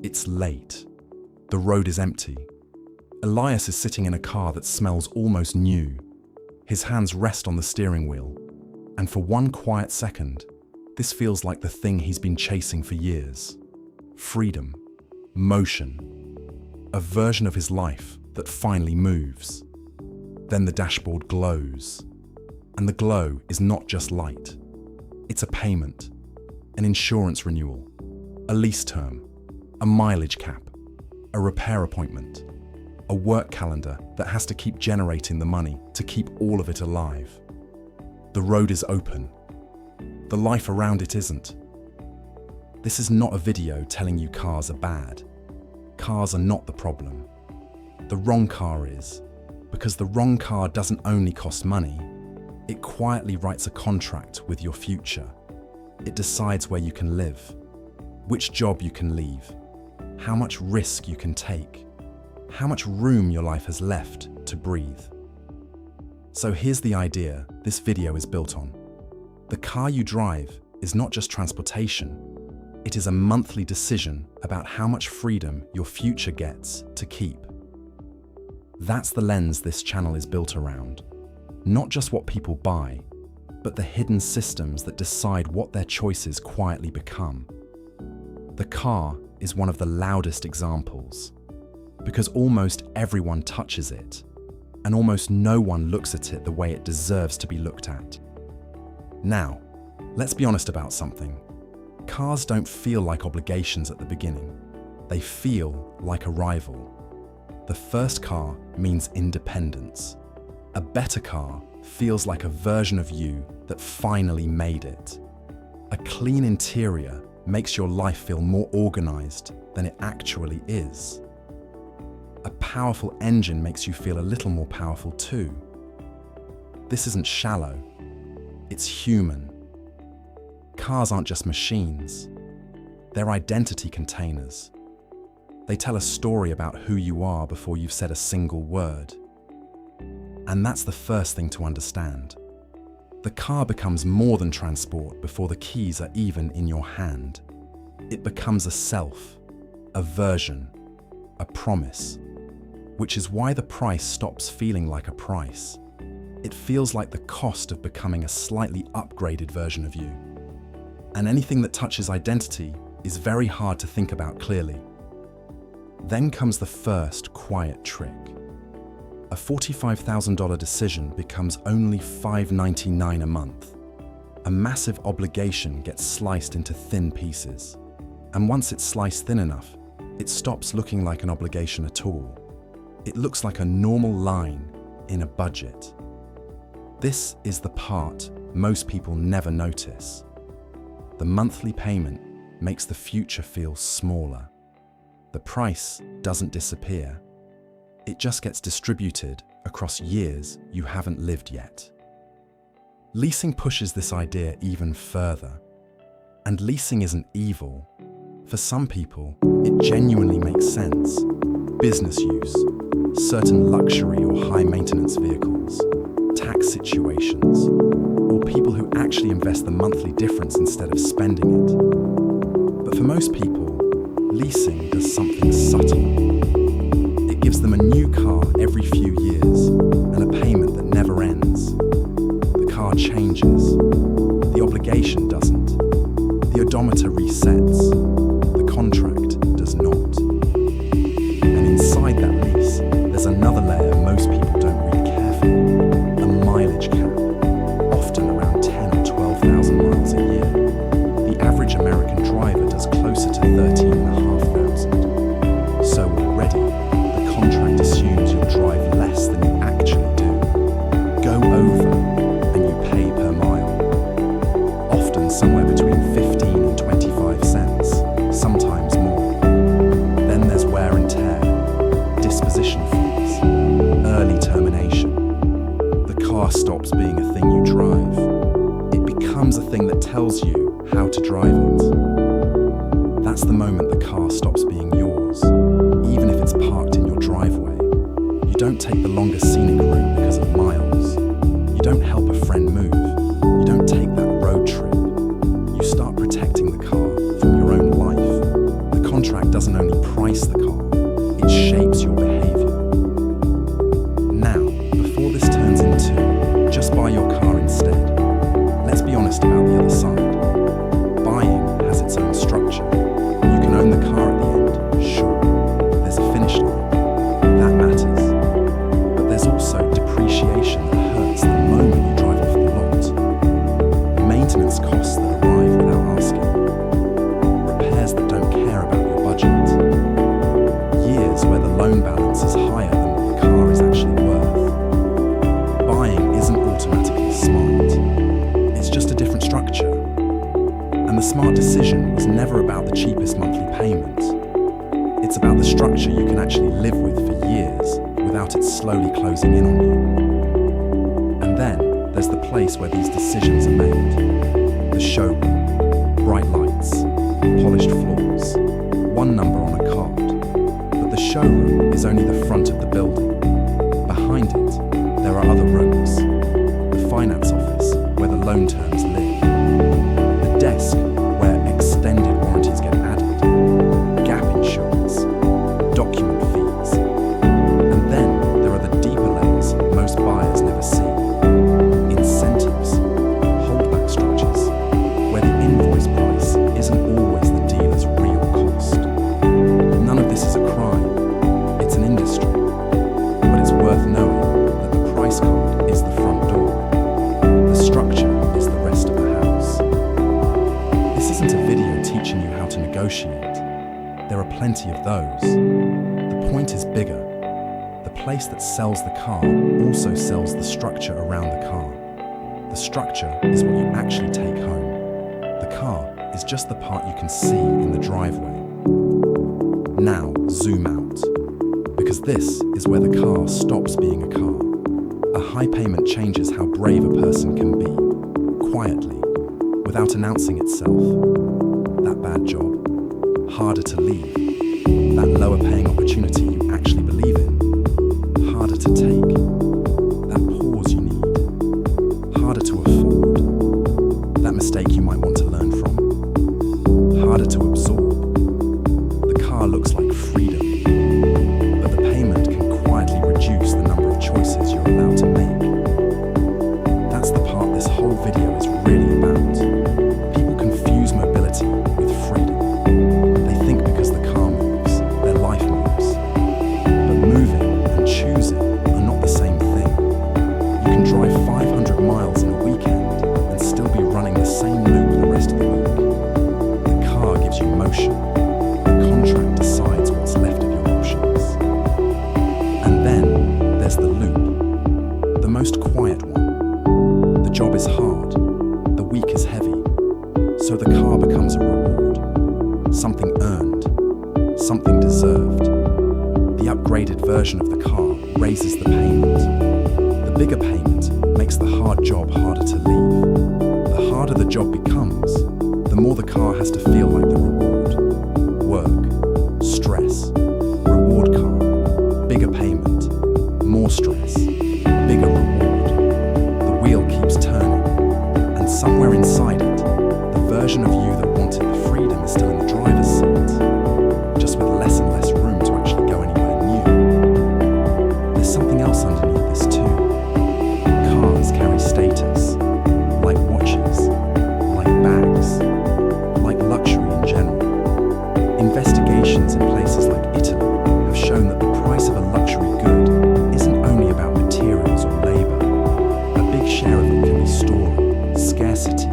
It's late. The road is empty. Elias is sitting in a car that smells almost new. His hands rest on the steering wheel, and for one quiet second, this feels like the thing he's been chasing for years. Freedom, motion, a version of his life that finally moves. Then the dashboard glows, and the glow is not just light. It's a payment, an insurance renewal, a lease term, a mileage cap, a repair appointment, a work calendar that has to keep generating the money to keep all of it alive. The road is open. The life around it isn't. This is not a video telling you cars are bad. Cars are not the problem. The wrong car is, because the wrong car doesn't only cost money, it quietly writes a contract with your future. It decides where you can live, which job you can leave, how much risk you can take, how much room your life has left to breathe. So here's the idea this video is built on. The car you drive is not just transportation, it is a monthly decision about how much freedom your future gets to keep. That's the lens this channel is built around. Not just what people buy, but the hidden systems that decide what their choices quietly become. The car is one of the loudest examples, because almost everyone touches it, and almost no one looks at it the way it deserves to be looked at. Now, let's be honest about something. Cars don't feel like obligations at the beginning. They feel like a rival. The first car means independence. A better car feels like a version of you that finally made it. A clean interior makes your life feel more organized than it actually is. A powerful engine makes you feel a little more powerful too. This isn't shallow, it's human. Cars aren't just machines, they're identity containers. They tell a story about who you are before you've said a single word. And that's the first thing to understand. The car becomes more than transport before the keys are even in your hand. It becomes a self, a version, a promise, which is why the price stops feeling like a price. It feels like the cost of becoming a slightly upgraded version of you. And anything that touches identity is very hard to think about clearly. Then comes the first quiet trick. A $45,000 decision becomes only $599 a month. A massive obligation gets sliced into thin pieces. And once it's sliced thin enough, it stops looking like an obligation at all. It looks like a normal line in a budget. This is the part most people never notice. The monthly payment makes the future feel smaller. The price doesn't disappear. It just gets distributed across years you haven't lived yet. Leasing pushes this idea even further. And leasing isn't evil. For some people, it genuinely makes sense. Business use, certain luxury or high-maintenance vehicles, tax situations, or people who actually invest the monthly difference instead of spending it. But for most people, leasing does something subtle. It gives them a new car every few years and a payment that never ends. The car changes. The obligation doesn't. The odometer resets. The contract does not. And inside that lease, there's another layer most people don't read carefully. A mileage cap, often around 10 or 12,000 miles a year. The average American driver does closer to 13,500. So already, the contract assumes you'll drive less than you actually do. Go over, and you pay per mile. Often somewhere between 15 and 25 cents, sometimes more. Then there's wear and tear, disposition fees, early termination. The car stops being a thing you drive. It becomes a thing that tells you how to drive it. That's the moment the car stops being yours, even if it's parked in your driveway. You don't take the longest scenic route because of miles. You don't help a friend move. You don't take that road trip. You start protecting the car from your own life. The contract doesn't only price the car, it shapes your behavior. Now, before this turns into just buy your car instead, let's be honest about the other side. Buying has its own structure. You can own the car at the end, sure. There's a finish line. That matters. But there's also depreciation that hurts the moment you drive off the lot. Maintenance costs that arrive without asking. Repairs that don't care about your budget. Years where the loan balance is higher than what the car is actually worth. Buying isn't automatically smart. It's just a different structure. And the smart decision was never about the cheapest monthly payment. It's about the structure you can actually live with for years without it slowly closing in on you. And then there's the place where these decisions are made. The showroom. Bright lights. Polished floors. One number on a card. But the showroom is only the front of the building. Behind it, there are other rooms. The finance office, where the loan terms live. The desk, where extended warranties get added. Gap insurance. Document fees. And then there are the deeper layers most buyers never see. Incentives. Holdback structures, where the invoice price isn't always the dealer's real cost. None of this is a crime. It's an industry. But it's worth knowing that the price card is the front door. The structure is the rest of the house. This isn't a video teaching you how to negotiate. There are plenty of those. The point is bigger. The place that sells the car also sells the structure around the car. The structure is what you actually take home. The car is just the part you can see in the driveway. Now zoom out. Because this is where the car stops being a car. A high payment changes how brave a person can be. Quietly, without announcing itself. That bad job. Harder to leave. That lower paying opportunity you actually believe in. Harder to take. That pause you need. Harder to afford. That mistake you might want to learn from. Harder to absorb. The car looks like freedom. But the payment can quietly reduce the number of choices you're allowed to make. That's the part this whole video is really about. People confuse mobility with freedom. They think because the car moves, their life moves. But moving and choosing are not the same thing. You can drive 500 miles in a weekend and still be running the same loop the rest of the week. The car gives you motion. The contract decides what's left of your options. And then there's the loop, the most quiet one. The job is hard, the week is heavy, so the car becomes a reward, something earned, something deserved. The upgraded version of the car raises the payment. The bigger payment makes the hard job harder to leave. The harder the job becomes, the more the car has to feel like the reward. Work, stress, reward car, bigger payment, more stress, bigger reward. The wheel keeps turning, and somewhere inside it, the version of you that wanted the freedom is still in the driver's seat, just with less and less room to actually go anywhere new. There's something else underneath this too. Cars carry status, like watches, like bags, like luxury in general. Investigations in places like Italy have shown that the price of a luxury good isn't only about materials or labor. A big share of it can be story, scarcity,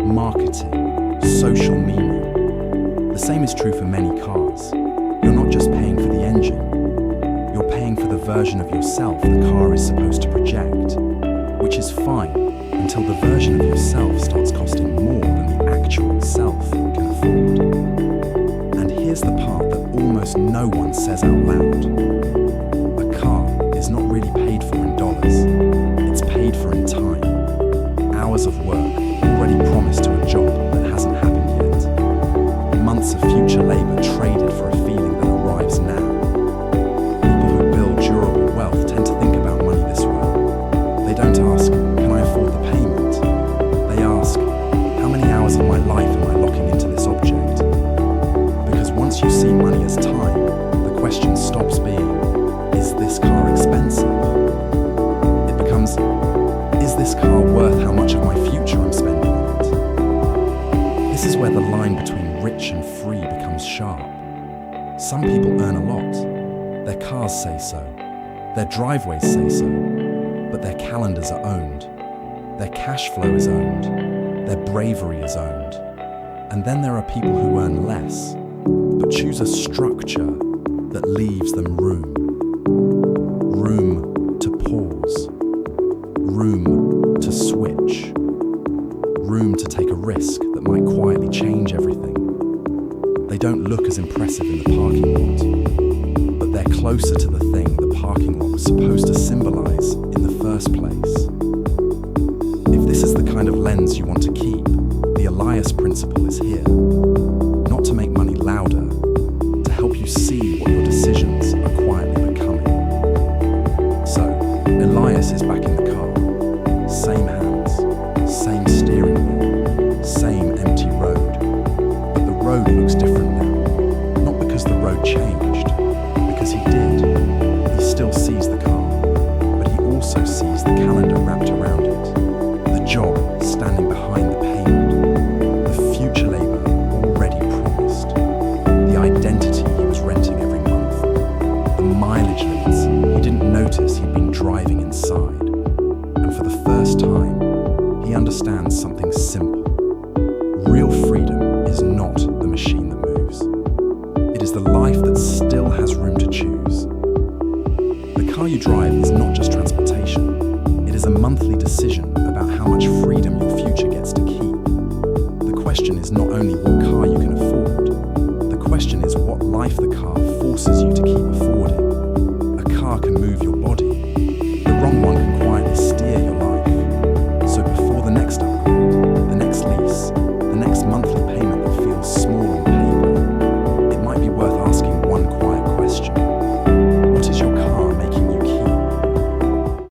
marketing, social meaning. The same is true for many cars. You're not just paying for the engine. You're paying for the version of yourself the car is supposed to project, which is fine until the version of yourself starts costing more than the actual self can afford. And here's the part that almost no one says out loud. A car is not really paid for in dollars. It's paid for in time. Hours of work already promised to a job that hasn't happened yet. Months of future labor traded for a feeling that arrives now. People who build durable wealth tend to think about money this way. They don't ask, can I afford the payment? They ask, how many hours of my life am I locking into this object? Because once you see money as time, Some people earn a lot. Their cars say so. Their driveways say so. But their calendars are owned. Their cash flow is owned. Their bravery is owned. And then there are people who earn less, but choose a structure that leaves them room. Room to pause. Room to switch. Room to take a risk that might quietly change everything. They don't look as impressive in the parking lot, but they're closer to the thing the parking lot was supposed to symbolize in the first place. If this is the kind of lens you want to keep, the Elias principle is here. Not to make money louder, to help you see what your decisions are quietly becoming. So, Elias is back in the car. Same hands, same steering wheel, same empty road. But the road looks different now. Not because the road changed, because he did. He still sees the car, but he also sees the calendar wrapped around it. The job standing behind the payment. The future labour already promised. The identity he was renting every month. The mileage limits he didn't notice he'd been driving inside. And for the first time, he understands something simple. Real freedom is not the machine that moves. It is the life that still has room to choose. The car you drive is not just transportation. It is a monthly decision about how much freedom your future gets to keep. The question is not only what car you can afford. The question is what life the car forces you to keep affording. A car can move your body.